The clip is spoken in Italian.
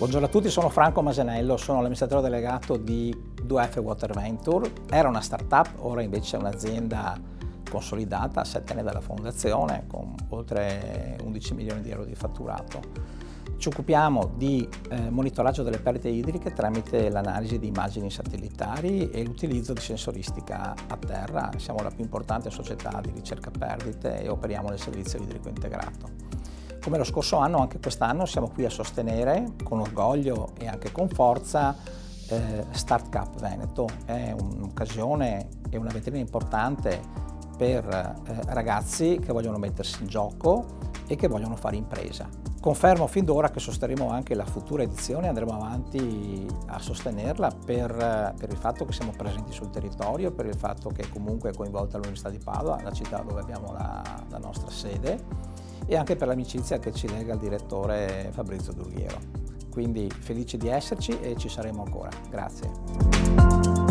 Buongiorno a tutti, sono Franco Masenello, sono l'amministratore delegato di 2F Water Venture. Era una startup, ora invece è un'azienda consolidata a 7 anni dalla fondazione con oltre 11 milioni di euro di fatturato. Ci occupiamo di monitoraggio delle perdite idriche tramite l'analisi di immagini satellitari e l'utilizzo di sensoristica a terra. Siamo la più importante società di ricerca perdite e operiamo nel servizio idrico integrato. Come lo scorso anno, anche quest'anno siamo qui a sostenere con orgoglio e anche con forza Start Cup Veneto. È un'occasione e una vetrina importante per ragazzi che vogliono mettersi in gioco e che vogliono fare impresa. Confermo fin d'ora che sosterremo anche la futura edizione, andremo avanti a sostenerla per il fatto che siamo presenti sul territorio, per il fatto che comunque è coinvolta l'Università di Padova, la città dove abbiamo la nostra sede, e anche per l'amicizia che ci lega al direttore Fabrizio Durghiero. Quindi felici di esserci e ci saremo ancora. Grazie.